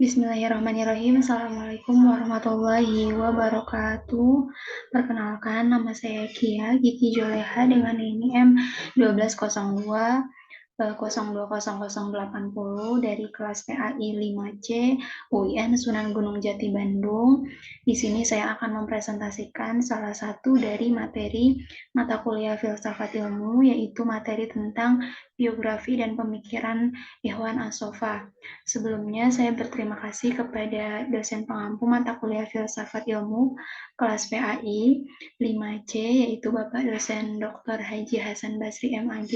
Bismillahirrahmanirrahim. Assalamualaikum warahmatullahi wabarakatuh. Perkenalkan, nama saya Kia Gigi Joleha dengan NIM 1202 020080 dari kelas PAI 5C UIN Sunan Gunung Jati Bandung. Di sini saya akan mempresentasikan salah satu dari materi mata kuliah filsafat ilmu, yaitu materi tentang biografi dan pemikiran Ikhwan As-Sofa. Sebelumnya saya berterima kasih kepada dosen pengampu mata kuliah filsafat ilmu kelas PAI 5C, yaitu Bapak dosen Dr. Haji Hasan Basri MAG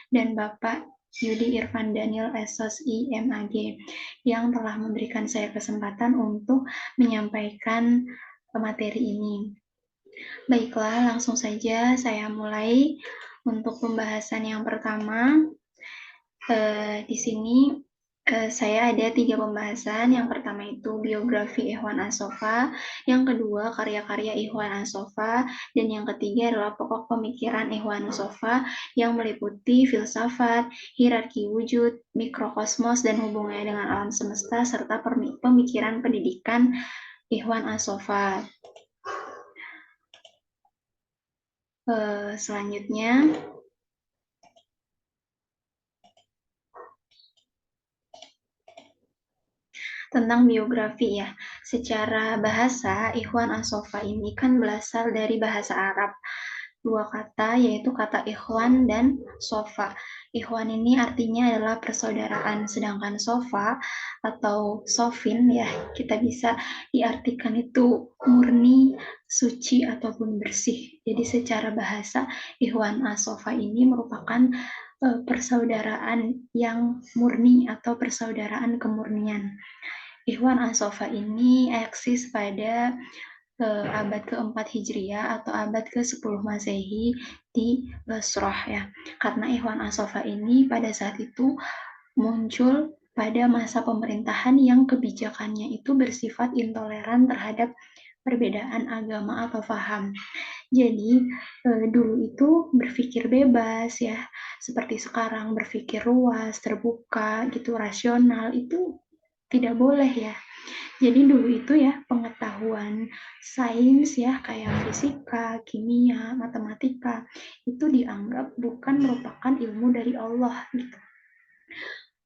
dan Bapak Yudi Irfan Daniel SOSI MAG yang telah memberikan saya kesempatan untuk menyampaikan materi ini. Baiklah, langsung saja saya mulai untuk pembahasan yang pertama. Di sini saya ada 3 pembahasan. Yang pertama itu biografi Ikhwan As-Sofa, yang kedua karya-karya Ikhwan As-Sofa, dan yang ketiga adalah pokok pemikiran Ikhwan As-Sofa yang meliputi filsafat, hierarki wujud, mikrokosmos, dan hubungannya dengan alam semesta, serta pemikiran pendidikan Ikhwan As-Sofa. Selanjutnya, tentang biografi ya. Secara bahasa, Ikhwan As-Sofa ini kan berasal dari bahasa Arab. Dua kata, yaitu kata ikhwan dan sofa. Ikhwan ini artinya adalah persaudaraan, sedangkan sofa atau sofin ya, kita bisa diartikan itu murni, suci, ataupun bersih. Jadi secara bahasa, Ikhwan As-Sofa ini merupakan persaudaraan yang murni atau persaudaraan kemurnian. Ikhwan As-Sofa ini eksis pada abad ke-4 Hijriah atau abad ke-10 Masehi di Basrah ya. Karena Ikhwan As-Sofa ini pada saat itu muncul pada masa pemerintahan yang kebijakannya itu bersifat intoleran terhadap perbedaan agama atau faham. Jadi dulu itu berpikir bebas ya, seperti sekarang berpikir luas, terbuka, gitu, rasional, itu tidak boleh ya. Jadi dulu itu ya pengetahuan sains ya kayak fisika, kimia, matematika itu dianggap bukan merupakan ilmu dari Allah gitu.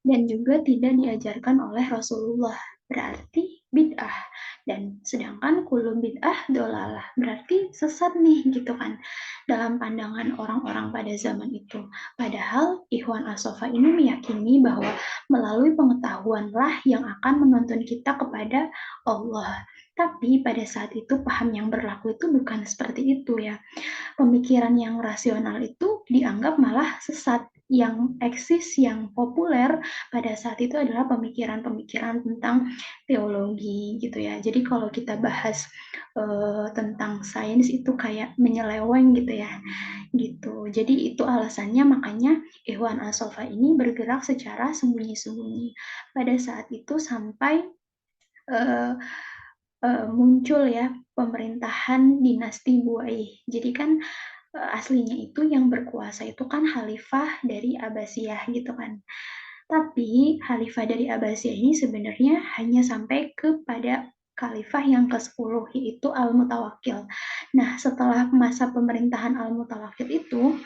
Dan juga tidak diajarkan oleh Rasulullah, berarti bid'ah. Dan sedangkan kullu bid'ah dolalah, berarti sesat nih gitu kan dalam pandangan orang-orang pada zaman itu. Padahal Ikhwan As-Sofa ini meyakini bahwa melalui pengetahuanlah yang akan menuntun kita kepada Allah. Tapi pada saat itu paham yang berlaku itu bukan seperti itu ya. Pemikiran yang rasional itu dianggap malah sesat. Yang eksis, yang populer pada saat itu adalah pemikiran-pemikiran tentang teologi gitu ya. Jadi kalau kita bahas tentang sains itu kayak menyeleweng gitu ya. Gitu. Jadi itu alasannya makanya Ikhwan As-Sofa ini bergerak secara sembunyi-sembunyi. Pada saat itu sampai uh, muncul ya pemerintahan dinasti Buaih. Jadi kan aslinya itu yang berkuasa itu kan khalifah dari Abbasiyah gitu kan. Tapi khalifah dari Abbasiyah ini sebenarnya hanya sampai kepada khalifah yang ke-10 yaitu Al-Mutawakkil. Nah, setelah masa pemerintahan Al-Mutawakkil itu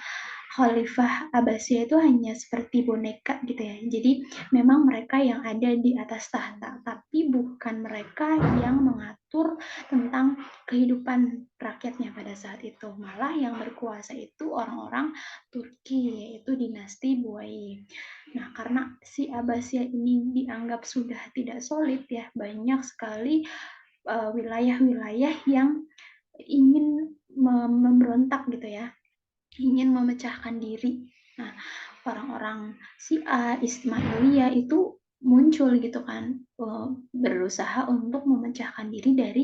Khalifah Abbasiyah itu hanya seperti boneka gitu ya. Jadi memang mereka yang ada di atas tahta, tapi bukan mereka yang mengatur tentang kehidupan rakyatnya pada saat itu. Malah yang berkuasa itu orang-orang Turki, yaitu dinasti Buayi. Nah, karena si Abbasiyah ini dianggap sudah tidak solid ya, banyak sekali wilayah-wilayah yang ingin memberontak gitu ya, ingin memecahkan diri. Nah, orang-orang Syiah, Ismailiyah itu muncul gitu kan, berusaha untuk memecahkan diri dari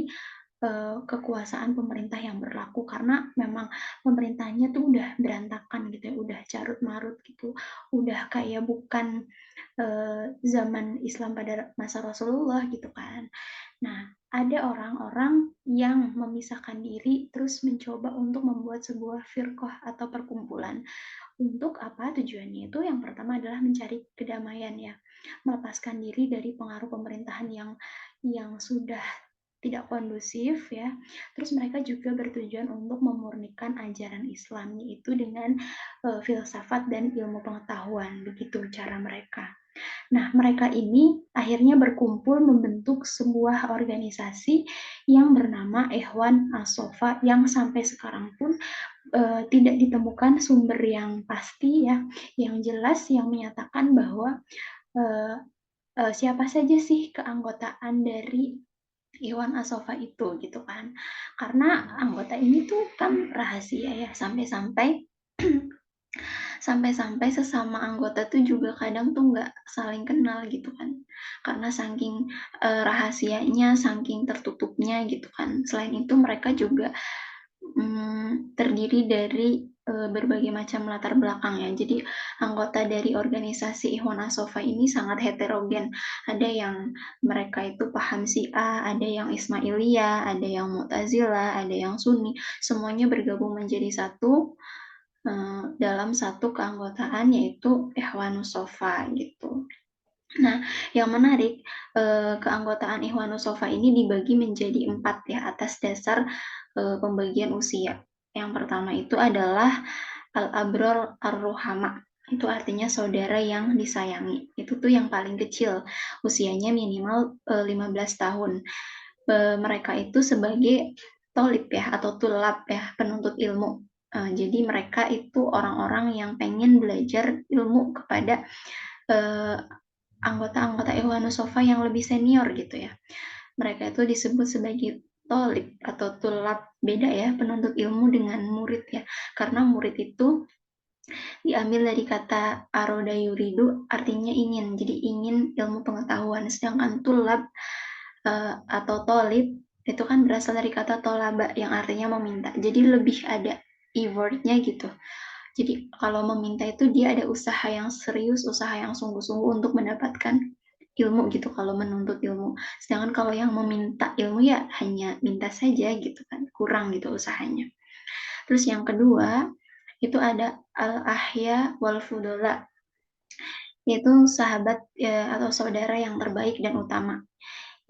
kekuasaan pemerintah yang berlaku karena memang pemerintahnya tuh udah berantakan gitu ya, udah carut marut gitu, udah kayak bukan zaman Islam pada masa Rasulullah gitu kan. Nah, ada orang-orang yang memisahkan diri terus mencoba untuk membuat sebuah firqah atau perkumpulan Untuk apa tujuannya itu yang pertama adalah mencari kedamaian ya, melepaskan diri dari pengaruh pemerintahan yang sudah tidak kondusif ya. Terus mereka juga bertujuan untuk memurnikan ajaran Islam, yaitu dengan filsafat dan ilmu pengetahuan, begitu cara mereka. Nah, mereka ini akhirnya berkumpul membentuk sebuah organisasi yang bernama Ikhwan As-Sofa yang sampai sekarang pun tidak ditemukan sumber yang pasti ya, yang jelas yang menyatakan bahwa eee siapa saja sih keanggotaan dari Ikhwan As-Sofa itu gitu kan. Karena anggota ini tuh kan rahasia ya, sampai-sampai sampai-sampai sesama anggota tuh juga kadang tuh nggak saling kenal gitu kan. Karena saking, rahasianya, saking tertutupnya gitu kan. Selain itu mereka juga, terdiri dari, berbagai macam latar belakang ya. Jadi anggota dari organisasi Ikhwan As-Sofa ini sangat heterogen. Ada yang mereka itu paham Syiah, ada yang Ismailiyah, ada yang Mu'tazilah, ada yang Sunni, semuanya bergabung menjadi satu, dalam satu keanggotaan yaitu Ikhwanus Sofa gitu. Nah, yang menarik, keanggotaan Ikhwanus Sofa ini dibagi menjadi 4 ya atas dasar, pembagian usia. Yang pertama itu adalah Al-Abror Ar-Ruhama, itu artinya saudara yang disayangi. Itu tuh yang paling kecil, usianya minimal, 15 tahun. Mereka itu sebagai tholib ya atau tulab ya, penuntut ilmu. Jadi mereka itu orang-orang yang pengen belajar ilmu kepada, eee, anggota-anggota Ikhwanus Sofa yang lebih senior gitu ya. Mereka itu disebut sebagai tholib atau tulab, beda ya penuntut ilmu dengan murid ya. Karena murid itu diambil dari kata aroda yuridu, artinya ingin, jadi ingin ilmu pengetahuan. Sedangkan tulab atau tolib itu kan berasal dari kata tolaba yang artinya meminta. Jadi lebih ada e-wordnya gitu. Jadi kalau meminta itu dia ada usaha yang serius, usaha yang sungguh-sungguh untuk mendapatkan ilmu gitu kalau menuntut ilmu. Sedangkan kalau yang meminta ilmu ya hanya minta saja gitu kan, kurang gitu usahanya. Terus yang kedua, itu ada al-ahya wal fudola, yaitu sahabat atau saudara yang terbaik dan utama.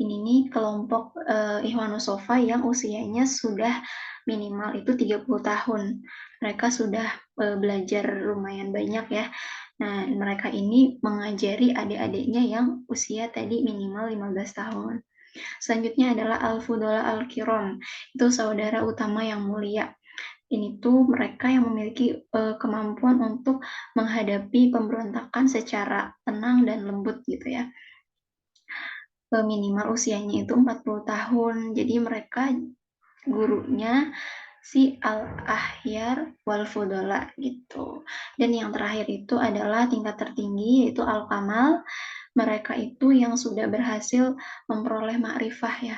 Ini nih kelompok Ikhwanus Sofa yang usianya sudah minimal itu 30 tahun. Mereka sudah belajar lumayan banyak ya. Nah, mereka ini mengajari adik-adiknya yang usia tadi minimal 15 tahun. Selanjutnya adalah Al-Fudola Al-Kiram, itu saudara utama yang mulia. Ini tuh mereka yang memiliki kemampuan untuk menghadapi pemberontakan secara tenang dan lembut gitu ya. Minimal usianya itu 40 tahun. Jadi mereka gurunya si Al-Ahyar wal Fudola gitu. Dan yang terakhir itu adalah tingkat tertinggi yaitu Al-Kamal. Mereka itu yang sudah berhasil memperoleh makrifah ya.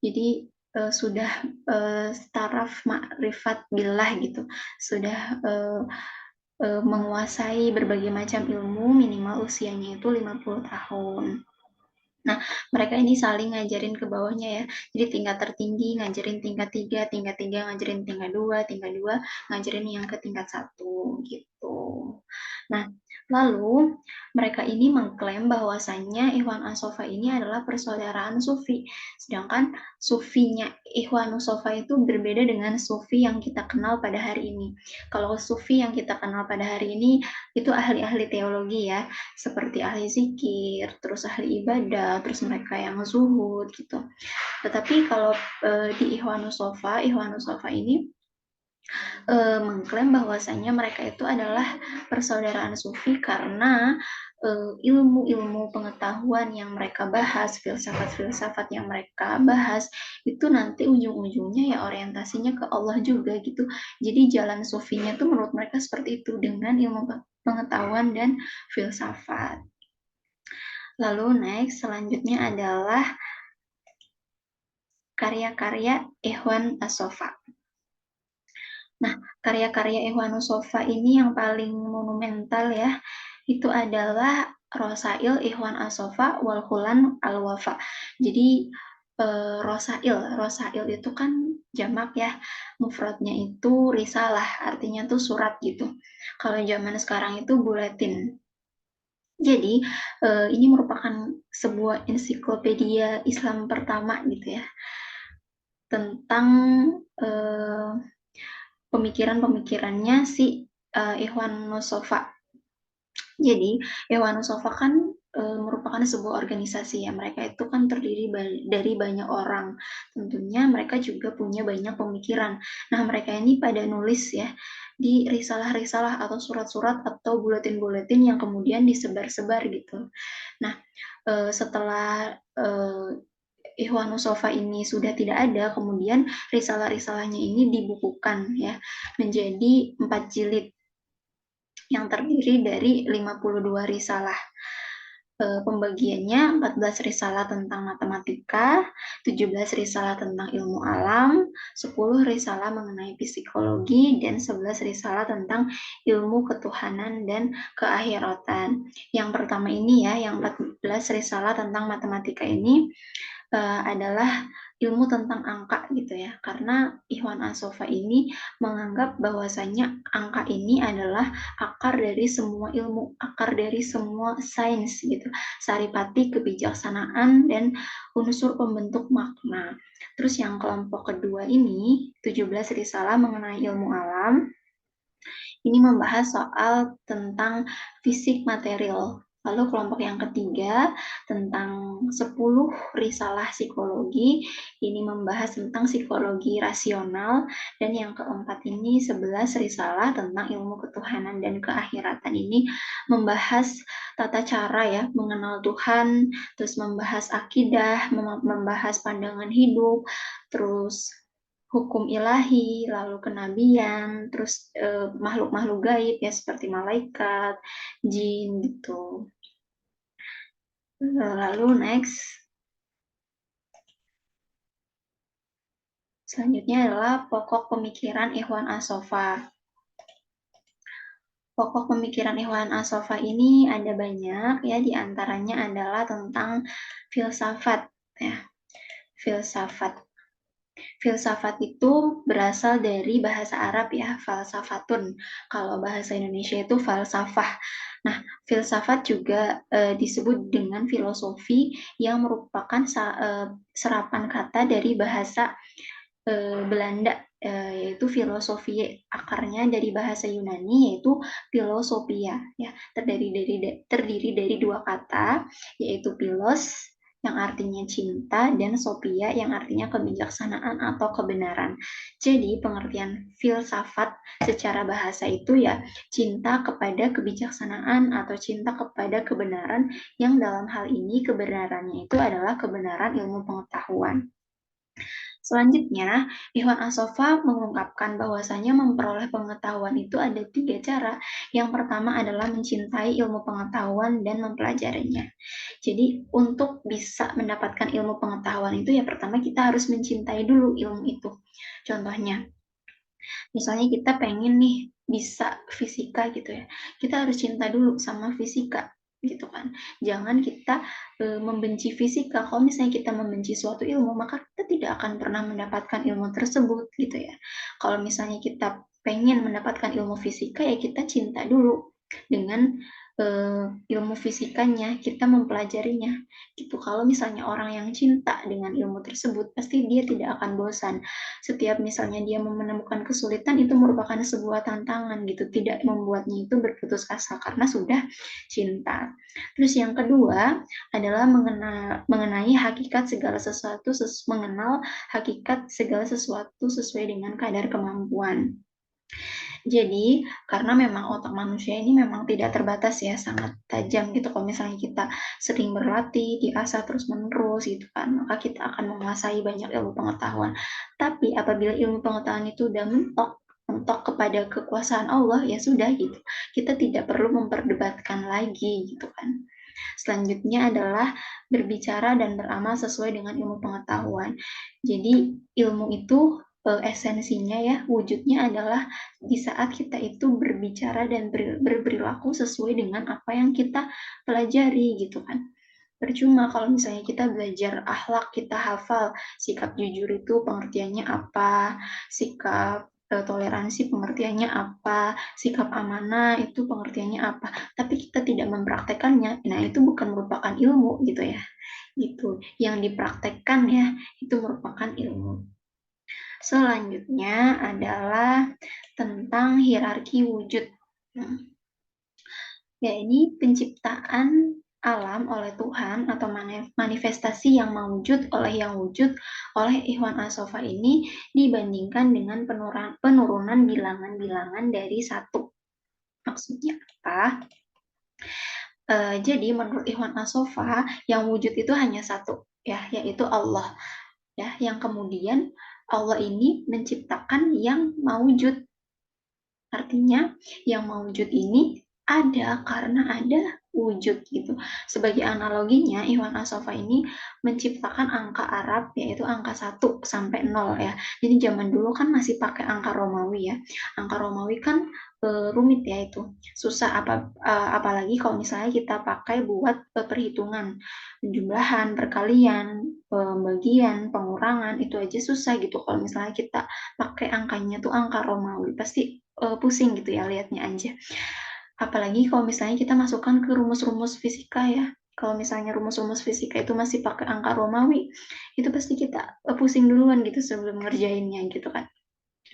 Jadi sudah taraf makrifat billah gitu. Sudah menguasai berbagai macam ilmu, minimal usianya itu 50 tahun. Nah, mereka ini saling ngajarin ke bawahnya ya. Jadi tingkat tertinggi ngajarin tingkat 3 ngajarin tingkat 2 ngajarin yang ke tingkat 1 gitu. Nah, lalu mereka ini mengklaim bahwasannya Ikhwan As-Sofa ini adalah persaudaraan sufi. Sedangkan sufinya Ikhwanus Sofa itu berbeda dengan sufi yang kita kenal pada hari ini. Kalau sufi yang kita kenal pada hari ini itu ahli-ahli teologi ya, seperti ahli zikir, terus ahli ibadah, terus mereka yang zuhud gitu. Tetapi kalau di Ikhwanus Sofa ini mengklaim bahwasanya mereka itu adalah persaudaraan sufi karena ilmu-ilmu pengetahuan yang mereka bahas, filsafat-filsafat yang mereka bahas, itu nanti ujung-ujungnya ya orientasinya ke Allah juga gitu. Jadi jalan sufinya tuh menurut mereka seperti itu dengan ilmu pengetahuan dan filsafat. Lalu next selanjutnya adalah karya-karya Ikhwan As-Sofa. Nah, karya-karya Ikhwanus Sofa ini yang paling monumental ya, itu adalah Rosail Ikhwan As-Sofa wal Hulan Al-Wafa. Jadi Rosail itu kan jamak ya, mufradnya itu risalah, artinya tuh surat gitu. Kalau zaman sekarang itu buletin. Jadi, ini merupakan sebuah ensiklopedia Islam pertama gitu ya, tentang, eee, pemikiran-pemikirannya si, Ikhwan Mustofa. Jadi, Ikhwan Mustofa kan, merupakan sebuah organisasi ya, mereka itu kan terdiri dari banyak orang, tentunya mereka juga punya banyak pemikiran. Nah, mereka ini pada nulis ya, di risalah-risalah atau surat-surat atau buletin-buletin yang kemudian disebar-sebar gitu. Nah, setelah, Ikhwan Mustofa ini sudah tidak ada, kemudian risalah-risalahnya ini dibukukan ya, menjadi 4 jilid yang terdiri dari 52 risalah. Pembagiannya 14 risalah tentang matematika, 17 risalah tentang ilmu alam, 10 risalah mengenai psikologi, dan 11 risalah tentang ilmu ketuhanan dan keakhiratan. Yang pertama ini ya, yang 14 risalah tentang matematika ini adalah ilmu tentang angka gitu ya, karena Ikhwan As-Sofa ini menganggap bahwasanya angka ini adalah akar dari semua ilmu, akar dari semua sains gitu, saripati kebijaksanaan dan unsur pembentuk makna. Terus yang kelompok kedua ini, 17 risalah mengenai ilmu alam, ini membahas soal tentang fisik material. Lalu kelompok yang ketiga tentang 10 risalah psikologi, ini membahas tentang psikologi rasional, dan yang keempat ini 11 risalah tentang ilmu ketuhanan dan keakhiratan, ini membahas tata cara ya mengenal Tuhan, terus membahas akidah, membahas pandangan hidup, terus hukum ilahi, lalu kenabian, terus makhluk-makhluk gaib ya seperti malaikat, jin gitu. Lalu next, selanjutnya adalah pokok pemikiran Ikhwan As-Sofa. Pokok pemikiran Ikhwan As-Sofa ini ada banyak ya, diantaranya adalah tentang filsafat ya, filsafat. Filsafat itu berasal dari bahasa Arab ya, falsafatun. Kalau bahasa Indonesia itu falsafah. Nah, filsafat juga disebut dengan filosofi yang merupakan serapan kata dari bahasa Belanda, yaitu filosofi, akarnya dari bahasa Yunani yaitu filosofia ya, terdiri dari dua kata, yaitu philos yang artinya cinta dan sophia yang artinya kebijaksanaan atau kebenaran. Jadi pengertian filsafat secara bahasa itu ya cinta kepada kebijaksanaan atau cinta kepada kebenaran, yang dalam hal ini kebenarannya itu adalah kebenaran ilmu pengetahuan. Selanjutnya, Ikhwan As-Sofa mengungkapkan bahwasanya memperoleh pengetahuan itu ada 3 cara. Yang pertama adalah mencintai ilmu pengetahuan dan mempelajarinya. Jadi, untuk bisa mendapatkan ilmu pengetahuan itu ya pertama kita harus mencintai dulu ilmu itu. Contohnya, misalnya kita pengen nih bisa fisika gitu ya, kita harus cinta dulu sama fisika gitu kan. Jangan kita membenci fisika. Kalau misalnya kita membenci suatu ilmu, maka kita tidak akan pernah mendapatkan ilmu tersebut gitu ya. Kalau misalnya kita pengen mendapatkan ilmu fisika, ya kita cinta dulu dengan ilmu fisikanya, kita mempelajarinya gitu. Kalau misalnya orang yang cinta dengan ilmu tersebut, pasti dia tidak akan bosan. Setiap misalnya dia menemukan kesulitan, itu merupakan sebuah tantangan gitu, tidak membuatnya itu berputus asa karena sudah cinta. Terus yang kedua adalah mengenai hakikat segala sesuatu, mengenal hakikat segala sesuatu sesuai dengan kadar kemampuan. Jadi, karena memang otak manusia ini memang tidak terbatas ya, sangat tajam gitu. Kalau misalnya kita sering berlatih, diasah terus-menerus gitu kan, maka kita akan menguasai banyak ilmu pengetahuan. Tapi apabila ilmu pengetahuan itu udah mentok kepada kekuasaan Allah, ya sudah gitu. Kita tidak perlu memperdebatkan lagi gitu kan. Selanjutnya adalah berbicara dan beramal sesuai dengan ilmu pengetahuan. Jadi ilmu itu esensinya ya, wujudnya adalah di saat kita itu berbicara dan berperilaku sesuai dengan apa yang kita pelajari gitu kan. Percuma kalau misalnya kita belajar akhlak, kita hafal sikap jujur itu pengertiannya apa, sikap toleransi pengertiannya apa, sikap amanah itu pengertiannya apa, tapi kita tidak mempraktekannya, nah itu bukan merupakan ilmu gitu ya. Gitu. Yang dipraktekkan ya, itu merupakan ilmu. Selanjutnya adalah tentang hierarki wujud. Nah, ya ini penciptaan alam oleh Tuhan atau manifestasi yang mewujud oleh yang wujud oleh Ikhwan As-Sofa ini dibandingkan dengan penurunan bilangan-bilangan dari satu. Maksudnya apa? Jadi menurut Ikhwan As-Sofa yang wujud itu hanya satu, ya, yaitu Allah. Ya, yang kemudian Allah ini menciptakan yang mewujud. Artinya yang mewujud ini ada karena ada wujud gitu. Sebagai analoginya, Iwan Asofa ini menciptakan angka Arab yaitu angka 1 sampai 0 ya. Jadi zaman dulu kan masih pakai angka Romawi ya. Angka Romawi kan rumit ya itu. Susah apalagi kalau misalnya kita pakai buat perhitungan, penjumlahan, perkalian, pembagian, pengurangan itu aja susah gitu. Kalau misalnya kita pakai angkanya tuh angka Romawi pasti pusing gitu ya liatnya aja. Apalagi kalau misalnya kita masukkan ke rumus-rumus fisika ya. Kalau misalnya rumus-rumus fisika itu masih pakai angka Romawi, itu pasti kita pusing duluan gitu sebelum ngerjainnya gitu kan.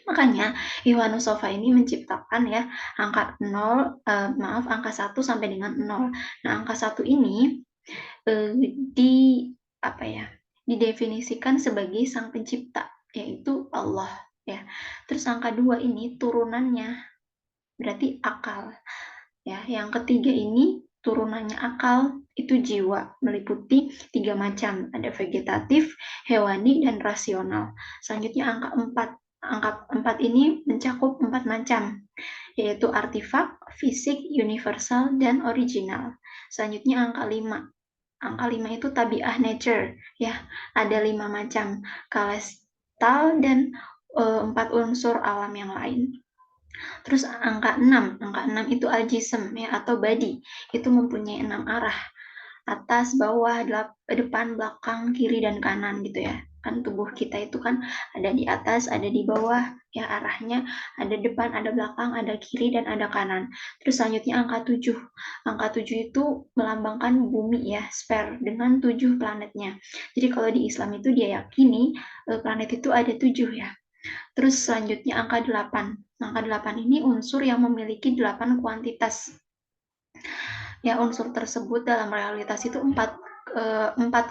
Makanya Iwanus Sofa ini menciptakan ya angka 0, angka 1 sampai dengan 0. Nah, angka 1 ini di apa ya? Didefinisikan sebagai sang pencipta, yaitu Allah ya. Terus angka 2 ini turunannya berarti akal. Ya, yang ketiga ini turunannya akal itu jiwa, meliputi 3 macam, ada vegetatif, hewani, dan rasional. Selanjutnya angka 4. Angka 4 ini mencakup 4 macam, yaitu artifak, fisik, universal, dan original. Selanjutnya angka 5. Angka 5 itu tabiah nature, ya. Ada 5 macam, kalestal dan 4 unsur alam yang lain. Terus angka 6 itu aljism ya atau body. Itu mempunyai 6 arah. Atas, bawah, depan, belakang, kiri dan kanan gitu ya. Kan tubuh kita itu kan ada di atas, ada di bawah ya arahnya, ada depan, ada belakang, ada kiri dan ada kanan. Terus selanjutnya angka 7. Angka 7 itu melambangkan bumi ya, sphere dengan 7 planetnya. Jadi kalau di Islam itu dia yakini planet itu ada 7 ya. Terus selanjutnya angka 8. Angka 8 ini unsur yang memiliki 8 kuantitas. Ya, unsur tersebut dalam realitas itu 4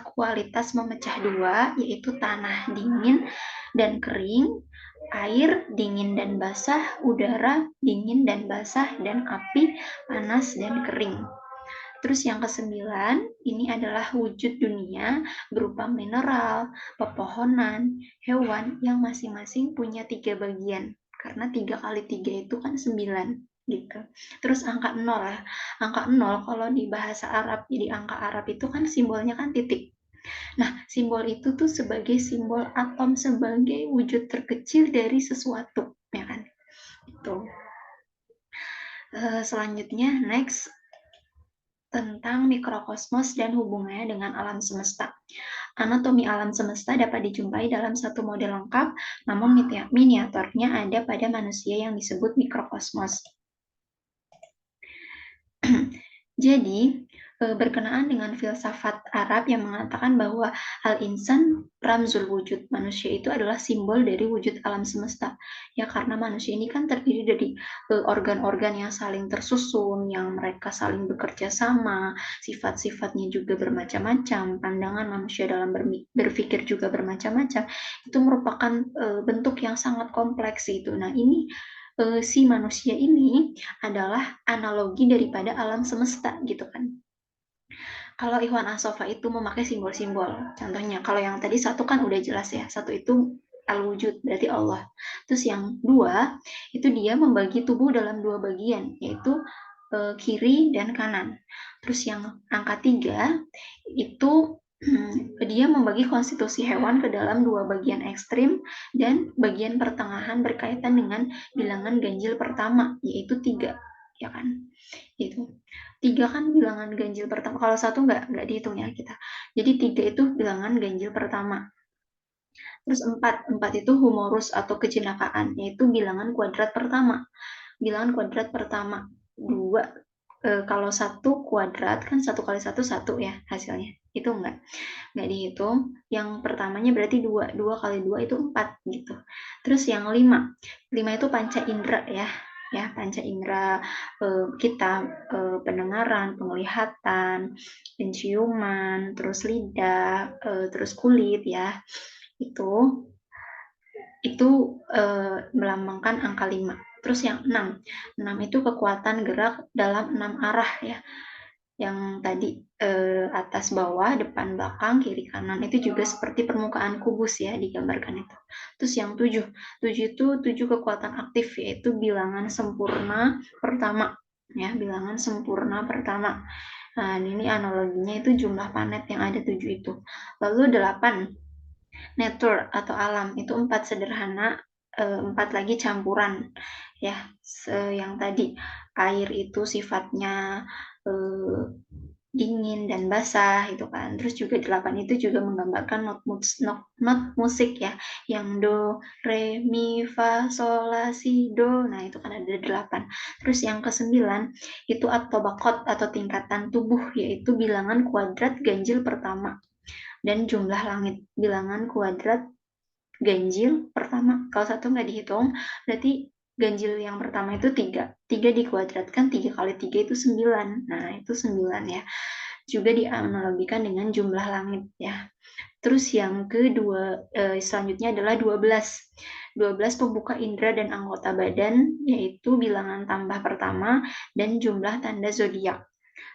kualitas memecah 2, yaitu tanah dingin dan kering, air dingin dan basah, udara dingin dan basah, dan api panas dan kering. Terus yang ke-9, ini adalah wujud dunia berupa mineral, pepohonan, hewan yang masing-masing punya 3 bagian. Karena 3 kali 3 itu kan 9 gitu. Terus angka 0 ya. Angka 0 kalau di bahasa Arab, jadi angka Arab itu kan simbolnya kan titik. Nah, simbol itu tuh sebagai simbol atom, sebagai wujud terkecil dari sesuatu, ya kan? Itu. Selanjutnya, next tentang mikrokosmos dan hubungannya dengan alam semesta. Anatomi alam semesta dapat dijumpai dalam satu model lengkap, namun miniaturnya ada pada manusia yang disebut mikrokosmos. Jadi, berkenaan dengan filsafat Arab yang mengatakan bahwa al-insan ramzul wujud, manusia itu adalah simbol dari wujud alam semesta. Ya, karena manusia ini kan terdiri dari organ-organ yang saling tersusun, yang mereka saling bekerja sama, sifat-sifatnya juga bermacam-macam, pandangan manusia dalam berpikir juga bermacam-macam. Itu merupakan bentuk yang sangat kompleks itu. Nah, ini si manusia ini adalah analogi daripada alam semesta gitu kan. Kalau Ikhwan Asofa itu memakai simbol-simbol. Contohnya, kalau yang tadi satu kan udah jelas ya, satu itu al-wujud, berarti Allah. Terus yang 2, itu dia membagi tubuh dalam 2 bagian, yaitu kiri dan kanan. Terus yang angka 3, itu dia membagi konstitusi hewan ke dalam 2 bagian ekstrim dan bagian pertengahan berkaitan dengan bilangan ganjil pertama, yaitu 3. ya kan? Itu. 3 kan bilangan ganjil pertama, kalau 1 nggak dihitung ya kita. Jadi 3 itu bilangan ganjil pertama. Terus 4 itu humorus atau kejenakaan, yaitu bilangan kuadrat pertama. Bilangan kuadrat pertama 2, kalau 1 kuadrat kan 1 kali 1 1 ya hasilnya. Itu nggak dihitung. Yang pertamanya berarti 2 kali 2 itu 4 gitu. Terus yang 5 itu panca indera ya panca indera kita, pendengaran, penglihatan, penciuman, terus lidah, terus kulit ya. Itu melambangkan angka 5. Terus yang 6 itu kekuatan gerak dalam 6 arah ya. Yang tadi atas bawah, depan belakang, kiri kanan itu juga seperti permukaan kubus ya digambarkan itu. Terus yang 7 itu 7 kekuatan aktif, yaitu bilangan sempurna pertama ya, bilangan sempurna pertama. Nah, ini analoginya itu jumlah planet yang ada 7 itu. Lalu 8 nature atau alam, itu 4 sederhana, 4 lagi campuran ya. Yang tadi air itu sifatnya dingin dan basah itu kan. Terus juga 8 itu juga menggambarkan not musik ya, yang do, re, mi, fa, sol, la, si, do. Nah, itu kan ada 8. Terus yang ke-9 itu at-tabaqat atau tingkatan tubuh, yaitu bilangan kuadrat ganjil pertama. Dan jumlah langit, bilangan kuadrat ganjil pertama. Kalau 1 nggak dihitung, berarti ganjil yang pertama itu 3. 3 dikuadratkan, 3 kali 3 itu 9. Nah, itu 9 ya. Juga dianalogikan dengan jumlah langit ya. Terus yang kedua, selanjutnya adalah 12. 12 pembuka indera dan anggota badan, yaitu bilangan tambah pertama dan jumlah tanda zodiak.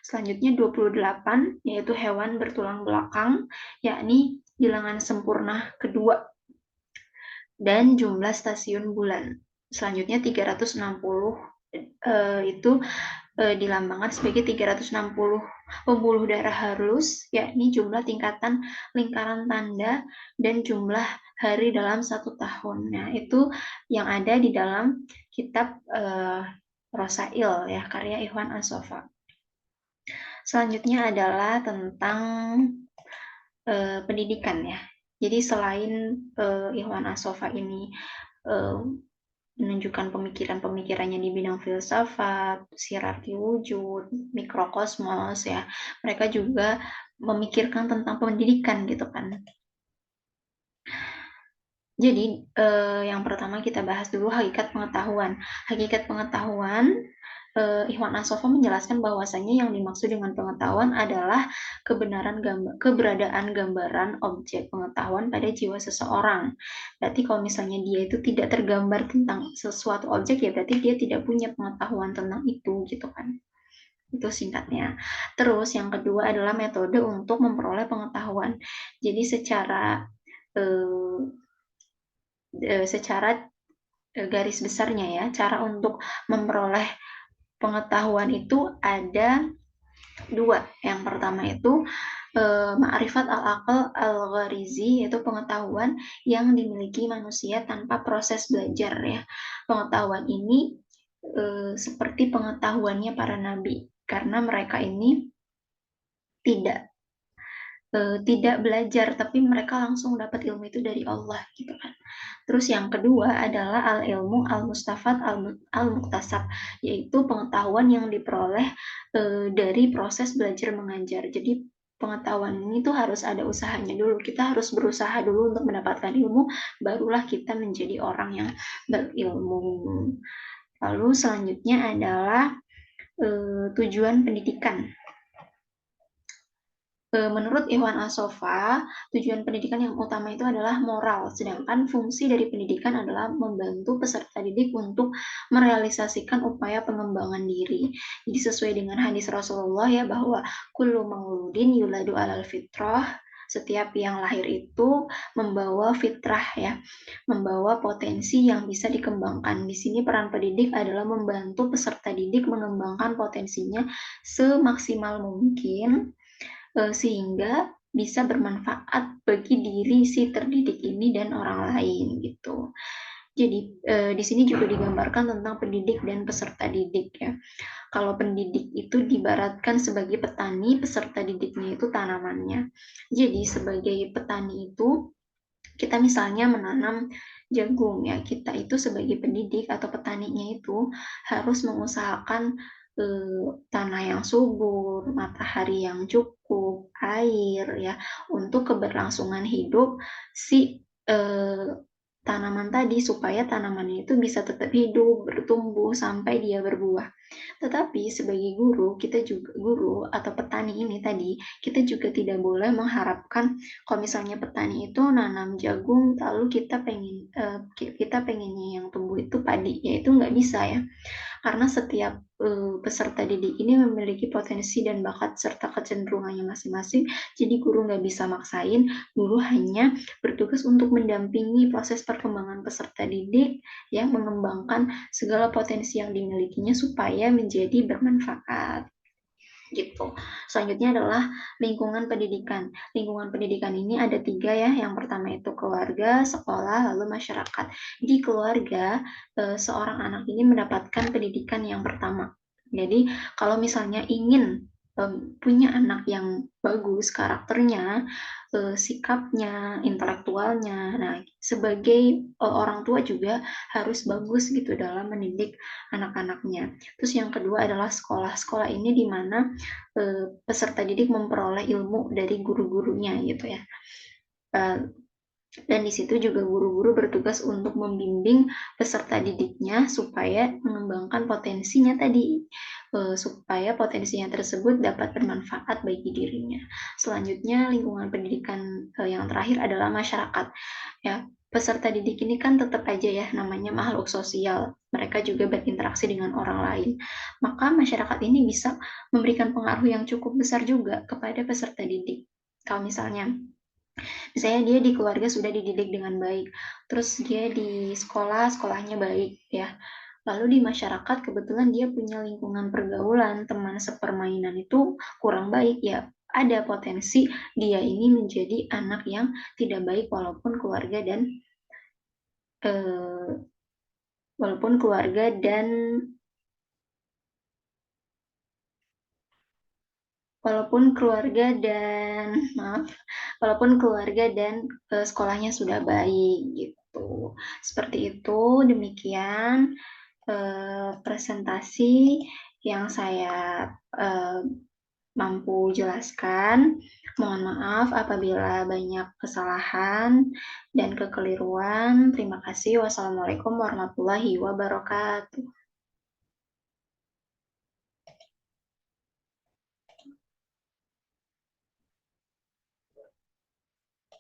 Selanjutnya 28, yaitu hewan bertulang belakang, yakni bilangan sempurna kedua dan jumlah stasiun bulan. Selanjutnya 360 itu dilambangkan sebagai 360 pembuluh darah halus, yakni jumlah tingkatan lingkaran tanda dan jumlah hari dalam 1 tahun. Nah, itu yang ada di dalam kitab Rosail ya, karya Ikhwan As-Sofa. Selanjutnya adalah tentang pendidikan ya. Jadi selain Ikhwan As-Sofa ini menunjukkan pemikiran-pemikirannya di bidang filsafat, hierarki wujud, mikrokosmos ya, mereka juga memikirkan tentang pendidikan gitu kan. Jadi yang pertama kita bahas dulu hakikat pengetahuan. Hakikat pengetahuan, Ikhwan As-Sofa menjelaskan bahwasanya yang dimaksud dengan pengetahuan adalah keberadaan gambaran objek pengetahuan pada jiwa seseorang. Berarti kalau misalnya dia itu tidak tergambar tentang sesuatu objek, ya berarti dia tidak punya pengetahuan tentang itu gitu kan. Itu singkatnya. Terus yang kedua adalah metode untuk memperoleh pengetahuan. Jadi secara garis besarnya ya, cara untuk memperoleh pengetahuan itu ada 2. Yang pertama itu ma'rifat al-aql al-gharizi, yaitu pengetahuan yang dimiliki manusia tanpa proses belajar ya. Pengetahuan ini seperti pengetahuannya para nabi, karena mereka ini tidak belajar, tapi mereka langsung dapat ilmu itu dari Allah gitu kan. Terus yang kedua adalah al-ilmu al-mustafad al-muktasab, yaitu pengetahuan yang diperoleh dari proses belajar mengajar. Jadi pengetahuan ini tuh harus ada usahanya dulu. Kita harus berusaha dulu untuk mendapatkan ilmu, barulah kita menjadi orang yang berilmu. Lalu selanjutnya adalah tujuan pendidikan. Menurut Ikhwan As-Sofa, tujuan pendidikan yang utama itu adalah moral, sedangkan fungsi dari pendidikan adalah membantu peserta didik untuk merealisasikan upaya pengembangan diri. Jadi sesuai dengan hadis Rasulullah ya, bahwa kullu mauludin yuladu alal fitrah, setiap yang lahir itu membawa fitrah ya, membawa potensi yang bisa dikembangkan. Di sini peran pendidik adalah membantu peserta didik mengembangkan potensinya semaksimal mungkin, sehingga bisa bermanfaat bagi diri si terdidik ini dan orang lain gitu. Jadi, di sini juga digambarkan tentang pendidik dan peserta didik ya. Kalau pendidik itu diibaratkan sebagai petani, peserta didiknya itu tanamannya. Jadi sebagai petani itu, kita misalnya menanam jagung ya, kita itu sebagai pendidik atau petaninya itu harus mengusahakan, tanah yang subur, matahari yang cukup, air ya, untuk keberlangsungan hidup si, tanaman tadi, supaya tanamannya itu bisa tetap hidup, bertumbuh, sampai dia berbuah. Tetapi sebagai guru atau petani ini tadi, kita juga tidak boleh mengharapkan kalau misalnya petani itu nanam jagung, lalu kita pengennya yang tumbuh itu padi, ya itu nggak bisa ya. Karena setiap, peserta didik ini memiliki potensi dan bakat serta kecenderungannya masing-masing, jadi guru nggak bisa maksain, guru hanya bertugas untuk mendampingi proses perkembangan peserta didik, yang mengembangkan segala potensi yang dimilikinya supaya menjadi bermanfaat, gitu. Selanjutnya adalah lingkungan pendidikan. Lingkungan pendidikan ini ada 3 ya, yang pertama itu keluarga, sekolah, lalu masyarakat. Di keluarga, seorang anak ini mendapatkan pendidikan yang pertama. Jadi kalau misalnya ingin, punya anak yang bagus karakternya, sikapnya, intelektualnya, nah sebagai, orang tua juga harus bagus gitu dalam mendidik anak-anaknya. Terus yang kedua adalah sekolah. Sekolah ini di mana peserta didik memperoleh ilmu dari guru-gurunya gitu ya. Dan di situ juga guru-guru bertugas untuk membimbing peserta didiknya supaya mengembangkan potensinya tadi, supaya potensinya tersebut dapat bermanfaat bagi dirinya. Selanjutnya lingkungan pendidikan, yang terakhir adalah masyarakat. Ya, peserta didik ini kan tetap aja ya namanya makhluk sosial, mereka juga berinteraksi dengan orang lain. Maka masyarakat ini bisa memberikan pengaruh yang cukup besar juga kepada peserta didik. Kalau misalnya dia di keluarga sudah dididik dengan baik, terus dia di sekolah, sekolahnya baik ya. Lalu di masyarakat kebetulan dia punya lingkungan pergaulan, teman sepermainan itu kurang baik ya. Ada potensi dia ini menjadi anak yang tidak baik eh, walaupun keluarga dan walaupun keluarga dan maaf, walaupun keluarga dan, sekolahnya sudah baik gitu. Seperti itu, demikian, presentasi yang saya, eee, mampu jelaskan. Mohon maaf apabila banyak kesalahan dan kekeliruan. Terima kasih. Wassalamualaikum warahmatullahi wabarakatuh.